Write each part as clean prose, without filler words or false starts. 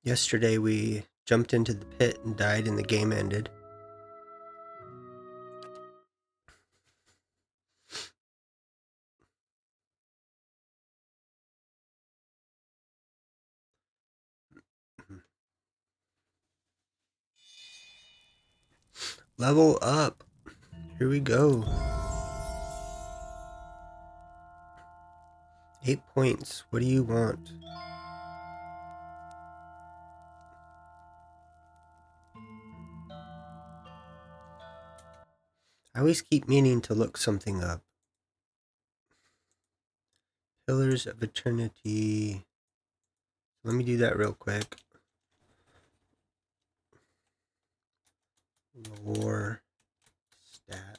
Yesterday we jumped into the pit and died and the game ended. Level up. Here we go. 8 points. What do you want? I always keep meaning to look something up. Pillars of Eternity. Let me do that real quick. Lore stat.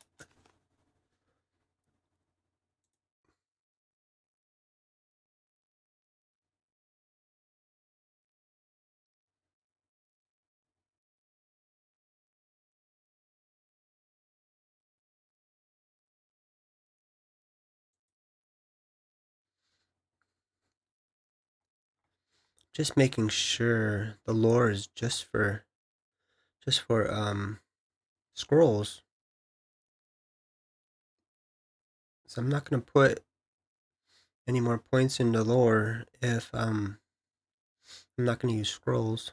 Just making sure the lore is just for scrolls. So I'm not gonna put any more points into lore if I'm not gonna use scrolls.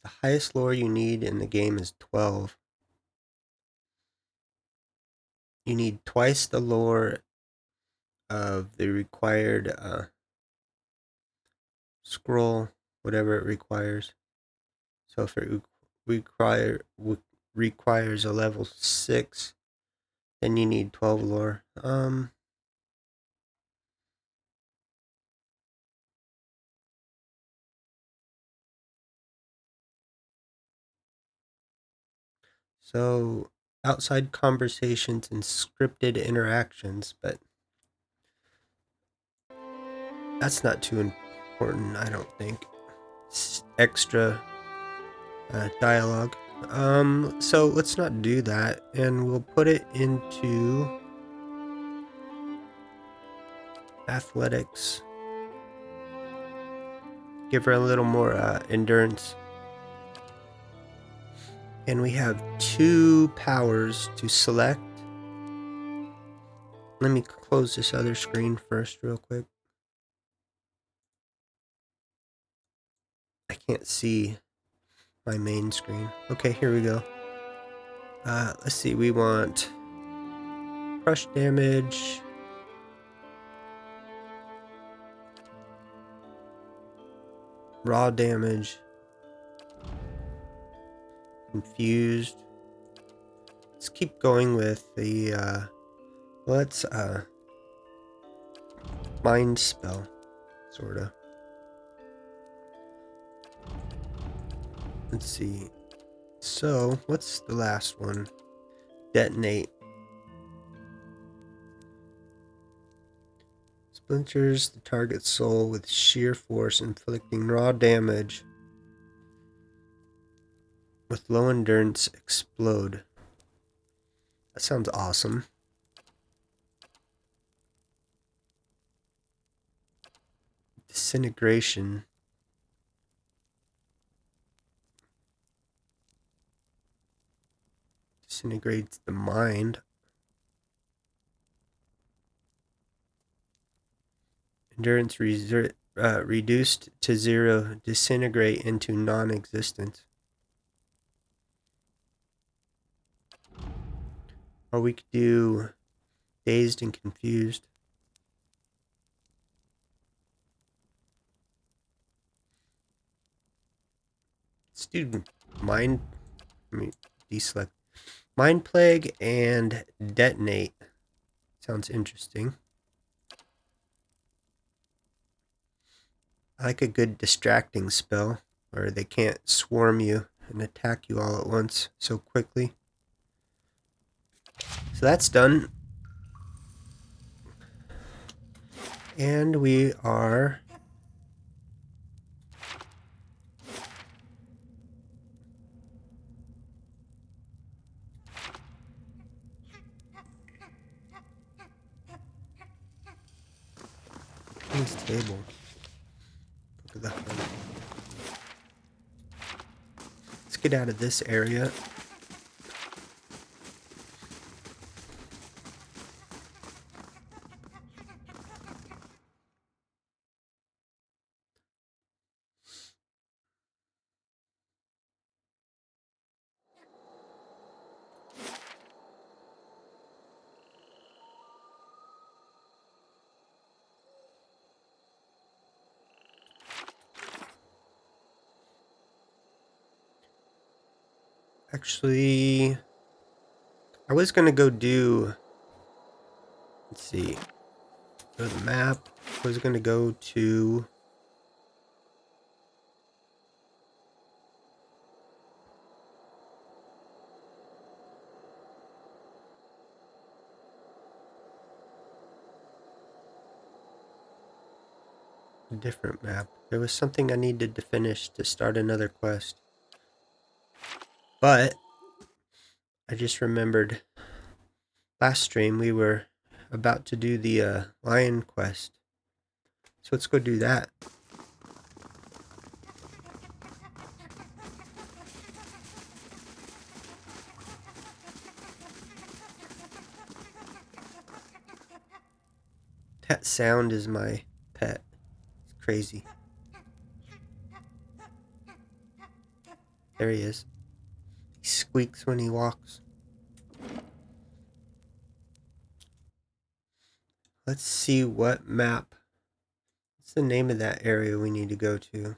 The highest lore you need in the game is 12. You need twice the lore of the required scroll, whatever it requires. So if it requires a level 6, then you need 12 lore. So outside conversations and scripted interactions, but that's not too important, I don't think. Extra dialogue. So let's not do that, and we'll put it into athletics. Give her a little more endurance. And we have 2 powers to select. Let me close this other screen first real quick. I can't see my main screen. Okay, here we go. Let's see, we want crush damage, raw damage, confused. Let's keep going with the let's mind spell, sorta. Let's see. So, what's the last one? Detonate. Splinters the target's soul with sheer force, inflicting raw damage. With low endurance, explode. That sounds awesome. Disintegration. Disintegrates the mind. Endurance reduced to 0. Disintegrate into non-existence. Or we could do dazed and confused. Let's do mind. Let me deselect. Mind plague and detonate. Sounds interesting. I like a good distracting spell where they can't swarm you and attack you all at once so quickly. So that's done. And we are Nice table. Look at that one. Let's get out of this area. Actually, I was gonna go do, let's see, go to the map. I was gonna go to a different map. There was something I needed to finish to start another quest. But I just remembered last stream we were about to do the lion quest. So let's go do that. That sound is my pet. It's crazy. There he is. He squeaks when he walks. Let's see what map. What's the name of that area we need to go to?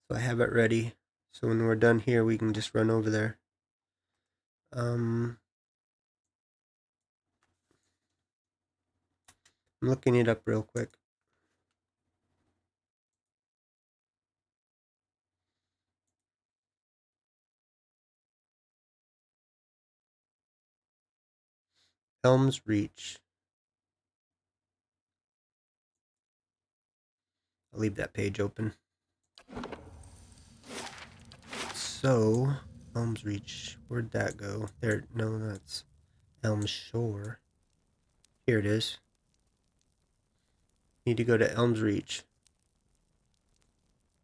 So I have it ready. So when we're done here, we can just run over there. I'm looking it up real quick. Elm's Reach. I'll leave that page open. So, Elm's Reach. Where'd that go? There. No, that's Elm's Shore. Here it is. Need to go to Elm's Reach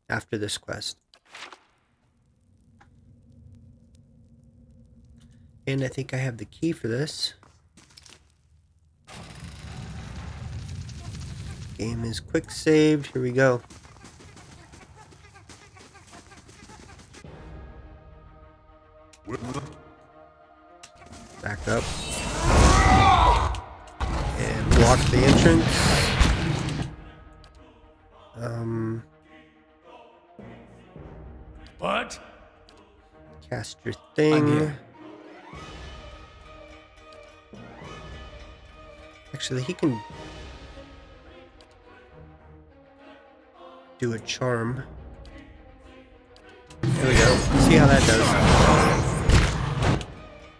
after this quest. And I think I have the key for this. Game is quick saved. Here we go. Back up. And block the entrance. What? Cast your thing. Actually, he can do a charm. There we go. See how that does.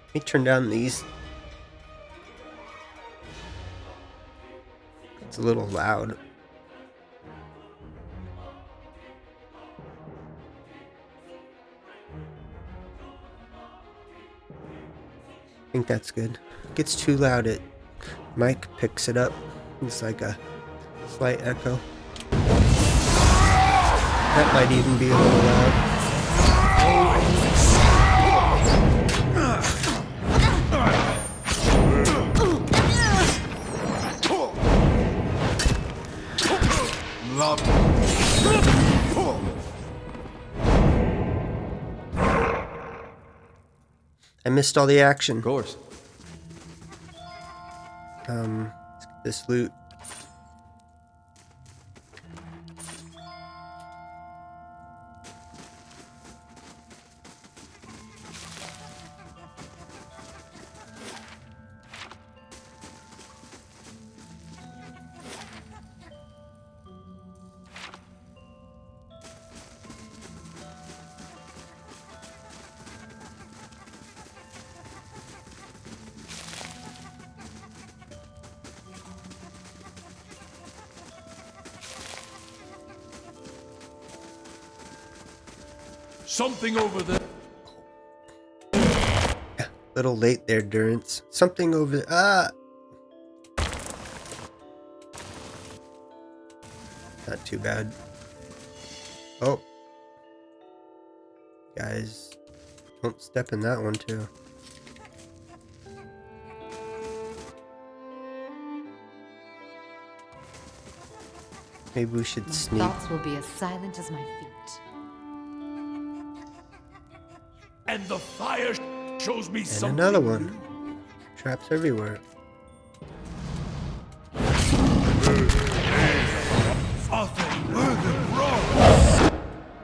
Let me turn down these. It's a little loud. I think that's good. If it gets too loud, it mic picks it up. It's like a slight echo. That might even be a little loud. I missed all the action. Of course. Let's get this loot. Something over there. Little late there, Durance. Something over there. Ah! Not too bad. Oh. Guys, don't step in that one too. Maybe we should sneak. Thoughts will be as silent as my feet. And the fire shows me And something. another one. Traps everywhere.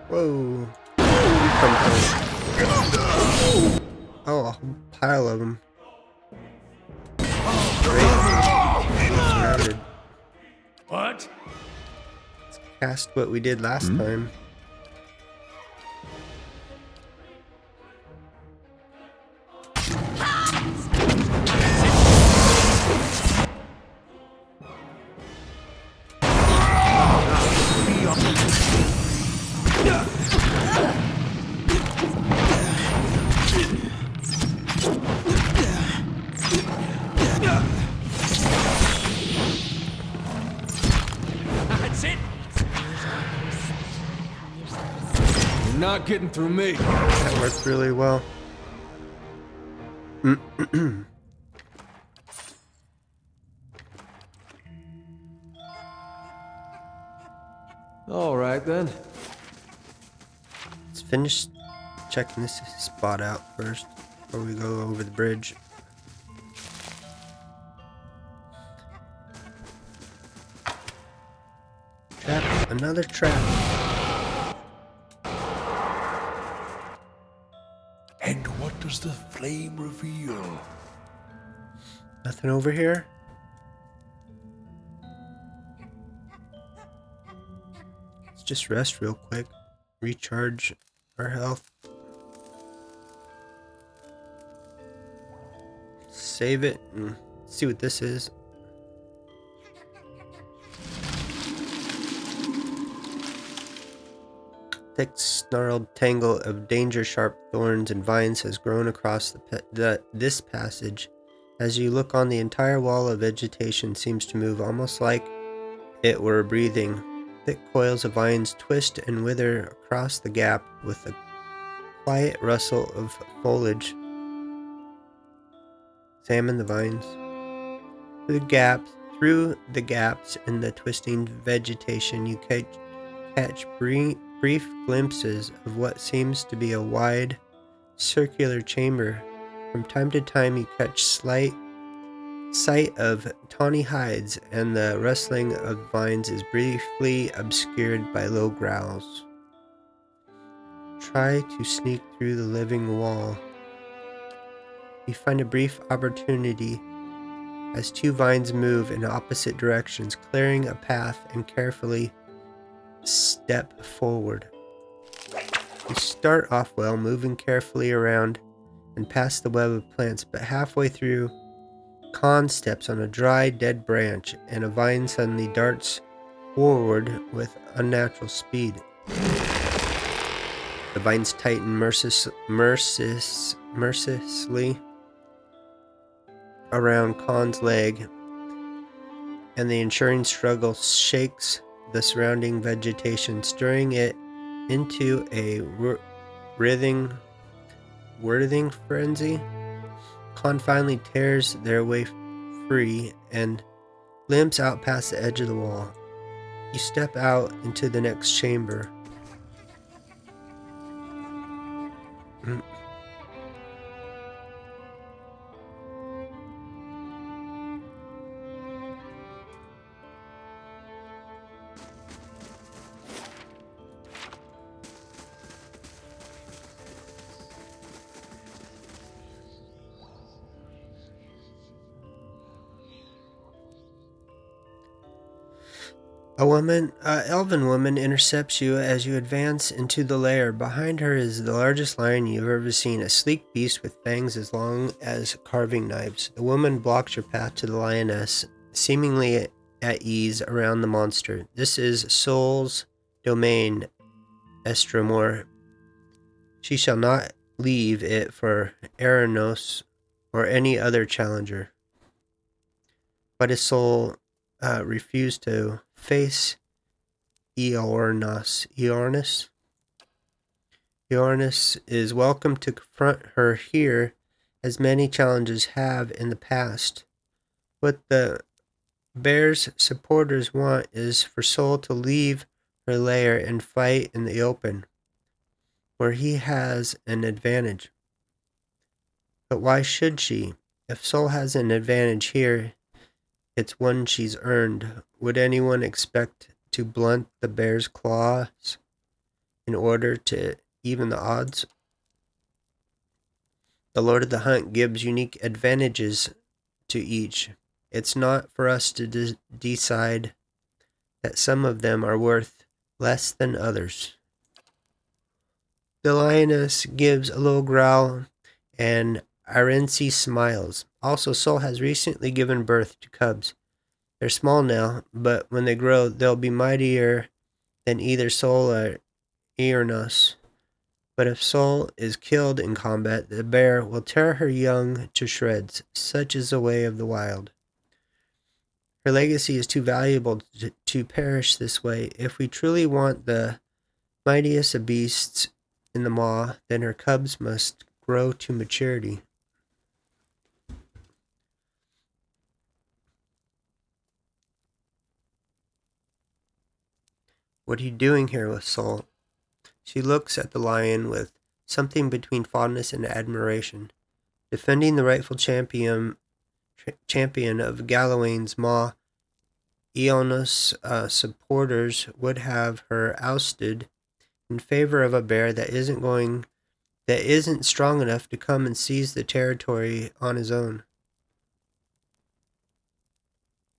Whoa. Oh, a whole pile of them. Surrounded. What? Let's cast what we did last time. That's it. You're not getting through me. That worked really well. All right then. Let's finish checking this spot out first before we go over the bridge. Trap, another trap. And what does the flame reveal? Nothing over here. Let's just rest real quick. Recharge our health. Save it and see what this is. Thick snarled tangle of danger-sharp thorns and vines has grown across this passage. As you look on, the entire wall of vegetation seems to move almost like it were breathing. Thick coils of vines twist and wither across the gap with a quiet rustle of foliage. Examine the vines. Through the gaps in the twisting vegetation, you catch brief glimpses of what seems to be a wide, circular chamber. From time to time, you catch slight sight of tawny hides, and the rustling of vines is briefly obscured by low growls. Try to sneak through the living wall. You find a brief opportunity as two vines move in opposite directions, clearing a path and carefully step forward. You start off well, moving carefully around and past the web of plants, but halfway through, Khan steps on a dry, dead branch, and a vine suddenly darts forward with unnatural speed. The vines tighten mercilessly around Khan's leg, and the ensuing struggle shakes the surrounding vegetation, stirring it into a writhing frenzy. Khan finally tears their way free and limps out past the edge of the wall. You step out into the next chamber. Elven woman intercepts you as you advance into the lair. Behind her is the largest lion you've ever seen, a sleek beast with fangs as long as carving knives. The woman blocks your path to the lioness, seemingly at ease around the monster. This is Soul's domain, Estramor. She shall not leave it for Eranos or any other challenger. But his soul refused to face Eornas. Eornas is welcome to confront her here, as many challenges have in the past. What the bear's supporters want is for Soul to leave her lair and fight in the open, where he has an advantage. But why should she? If Soul has an advantage here, it's one she's earned. Would anyone expect to blunt the bear's claws in order to even the odds? The Lord of the Hunt gives unique advantages to each. It's not for us to decide that some of them are worth less than others. The lioness gives a low growl, and Arensi smiles. Also, Soul has recently given birth to cubs. They're small now, but when they grow, they'll be mightier than either Soul or Eornas. But if Soul is killed in combat, the bear will tear her young to shreds. Such is the way of the wild. Her legacy is too valuable to perish this way. If we truly want the mightiest of beasts in the maw, then her cubs must grow to maturity. What are you doing here with Soul? She looks at the lion with something between fondness and admiration. Defending the rightful champion of Galawain's maw, Eona's supporters would have her ousted in favor of a bear that isn't strong enough to come and seize the territory on his own.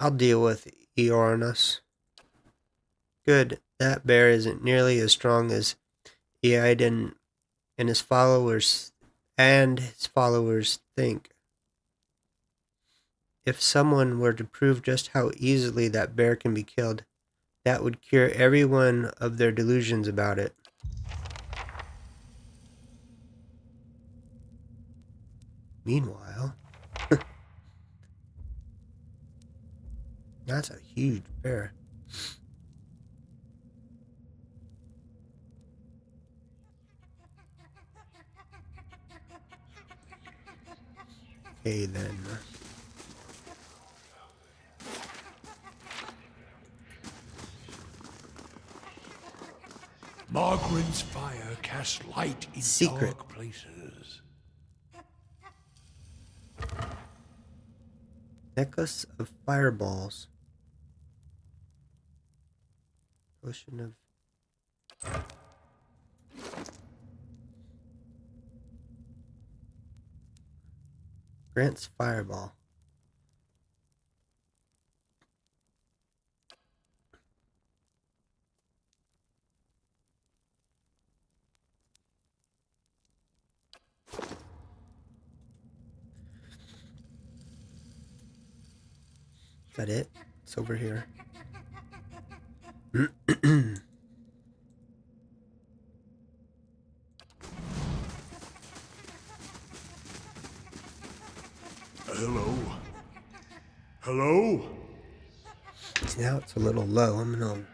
I'll deal with Eornas. Good, that bear isn't nearly as strong as Eiden and his followers think. If someone were to prove just how easily that bear can be killed, that would cure every one of their delusions about it. Meanwhile, that's a huge bear. Okay then. Margaret's fire casts light in Secret. dark places. Necklace of fireballs. Potion of... Grant's fireball. Is that it? It's over here. Hello? Hello? See, now it's a little low. I'm gonna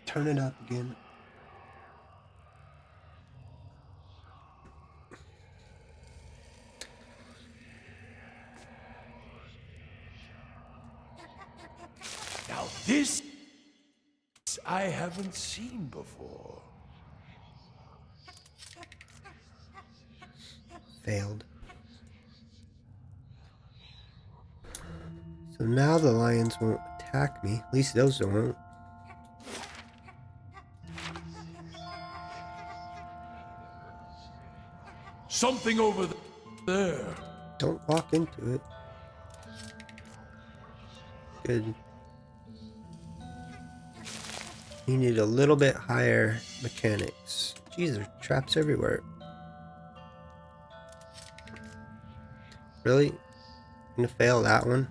turn it up again. Now this I haven't seen before. Failed. So now the lions won't attack me. At least those won't. Something over there. Don't walk into it. Good. You need a little bit higher mechanics. Jeez, there's traps everywhere. Really? I'm gonna fail that one?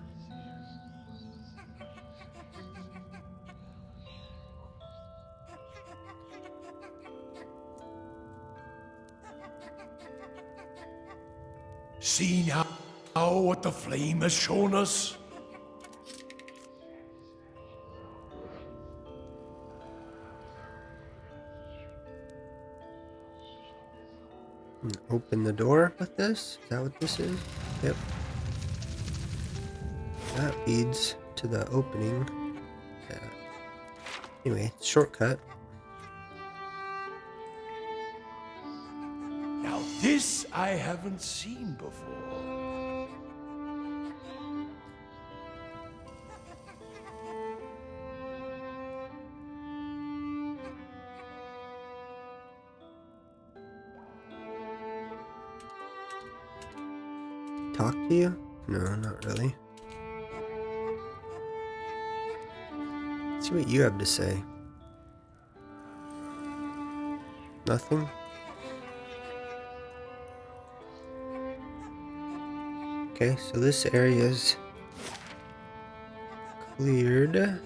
See now now what the flame has shown us? Open the door with this? Is that what this is? Yep. That leads to the opening. Yeah. Anyway, shortcut. Now this I haven't seen before. Talk to you? No, not really. Let's see what you have to say. Nothing? Okay, so this area is cleared.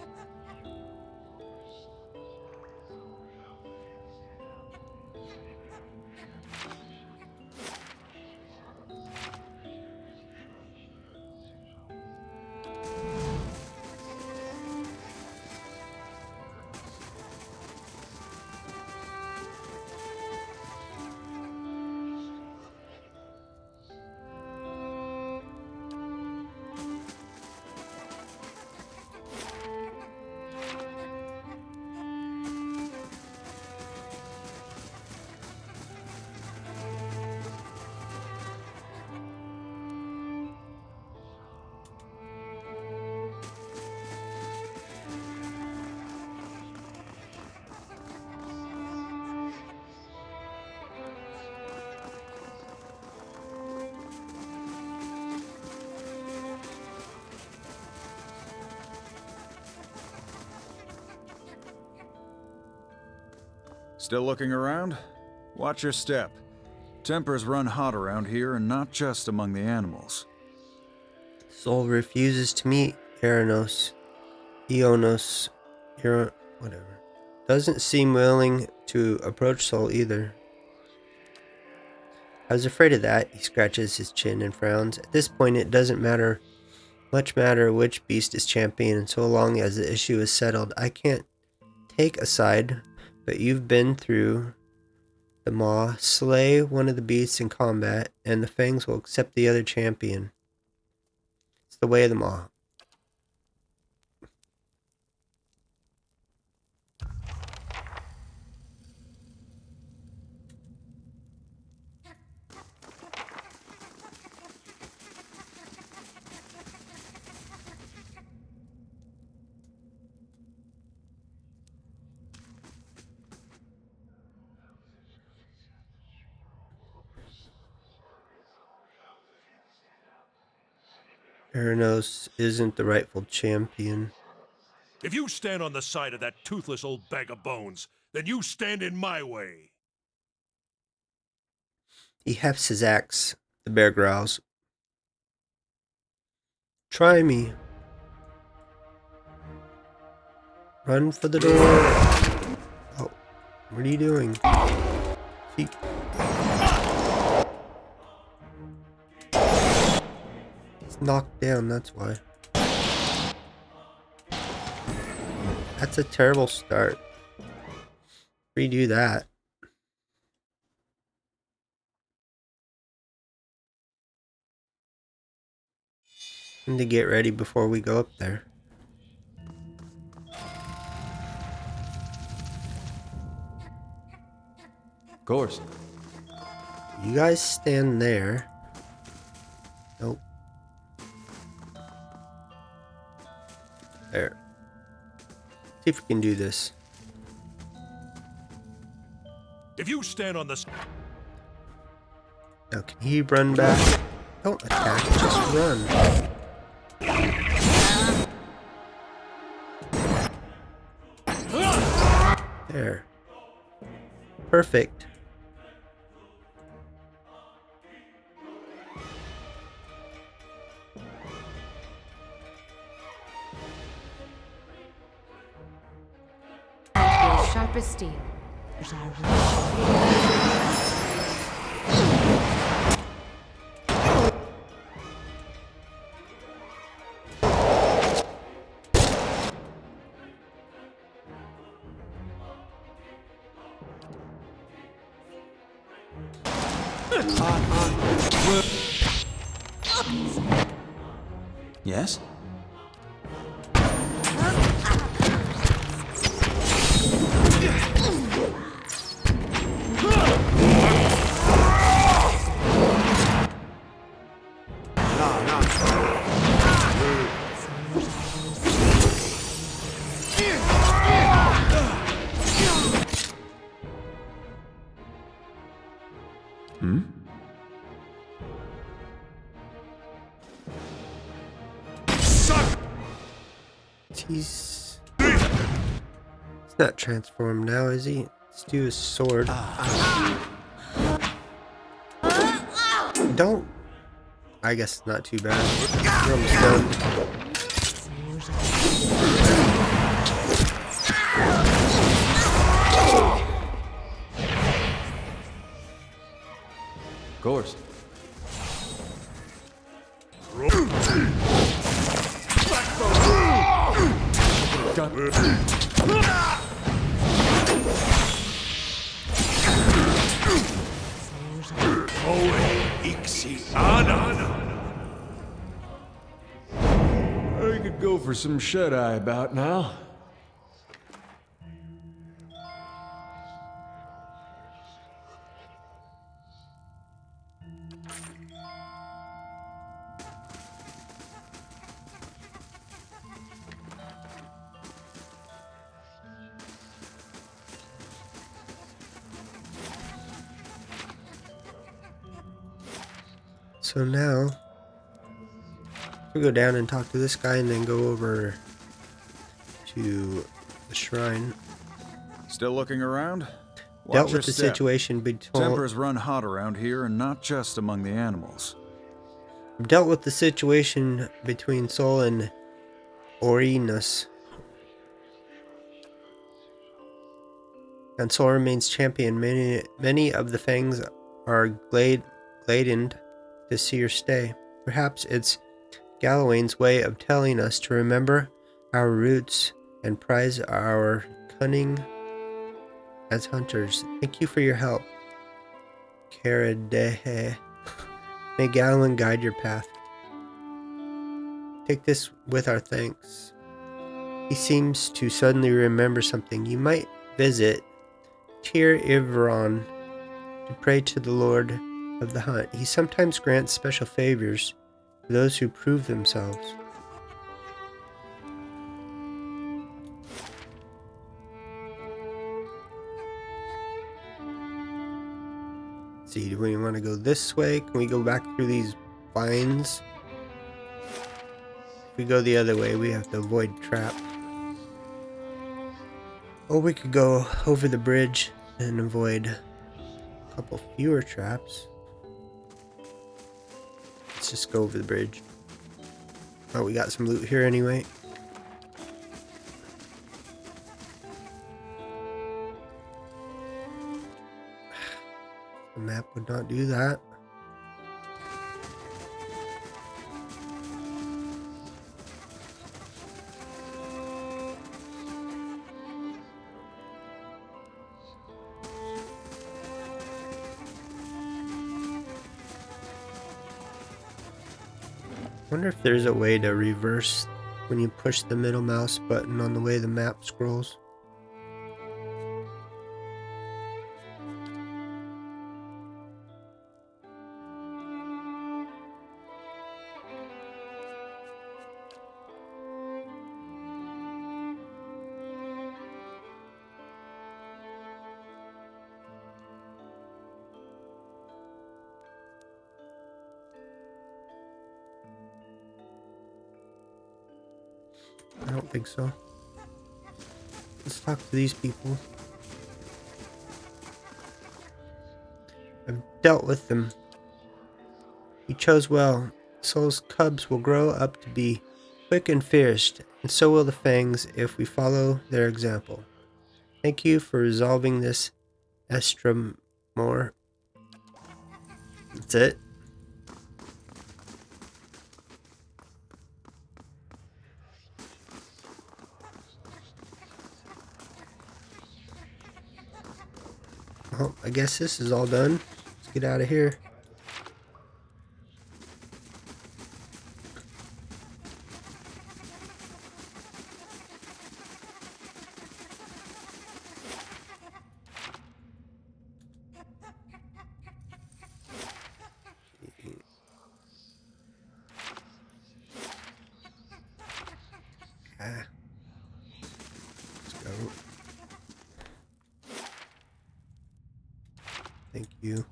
Still looking around? Watch your step. Tempers run hot around here, and not just among the animals. Soul refuses to meet Eranos. Eonos. Whatever. Doesn't seem willing to approach Soul either. I was afraid of that. He scratches his chin and frowns. At this point, it doesn't much matter which beast is champion, and so long as the issue is settled. I can't take a side, but you've been through the maw. Slay one of the beasts in combat, and the fangs will accept the other champion. It's the way of the maw. Eranos isn't the rightful champion. If you stand on the side of that toothless old bag of bones, then you stand in my way. He hefts his axe. The bear growls. Try me. Run for the door. Oh, what are you doing? See? He's knocked down, that's why. That's a terrible start. Redo that. Need to get ready before we go up there. Of course. You guys stand there. Nope. There. See if we can do this. If you stand on the... Now, can he run back? Don't attack, just run. There. Perfect. You're sharp as steel, but I Yes? He's not transformed now, is he? Let's do his sword. Don't. I guess not too bad. We're almost done. Of course. I could go for some shut-eye about now. So now we go down and talk to this guy and then go over to the shrine. Still looking around? Dealt Watch your with the step. situation between Tempers run hot around here, and not just among the animals. dealt with the situation between Sol and Orinus. And Sol remains champion. Many of the fangs are gladdened to see her stay. Perhaps it's Galawain's way of telling us to remember our roots and prize our cunning as hunters. Thank you for your help, Karadehe. May Galawain guide your path. Take this with our thanks. He seems to suddenly remember something. You might visit Tir Ivron to pray to the Lord of the Hunt. He sometimes grants special favors to those who prove themselves. Let's see, do we want to go this way? Can we go back through these vines? If we go the other way, we have to avoid trap. Or we could go over the bridge and avoid a couple fewer traps. Let's just go over the bridge. Oh, we got some loot here anyway. The map would not do that. Wonder if there's a way to reverse when you push the middle mouse button on the way the map scrolls. I don't think so. Let's talk to these people. I've dealt with them. You chose well. Sol's cubs will grow up to be quick and fierce, and so will the fangs if we follow their example. Thank you for resolving this, Estramore. That's it. Well, I guess this is all done. Let's get out of here. do.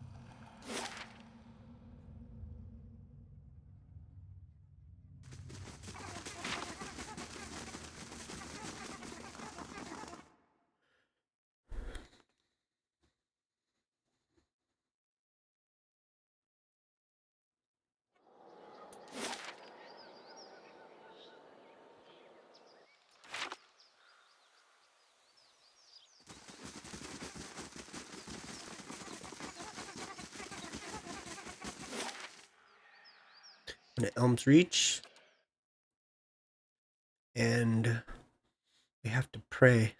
At Elm's Reach, and we have to pray.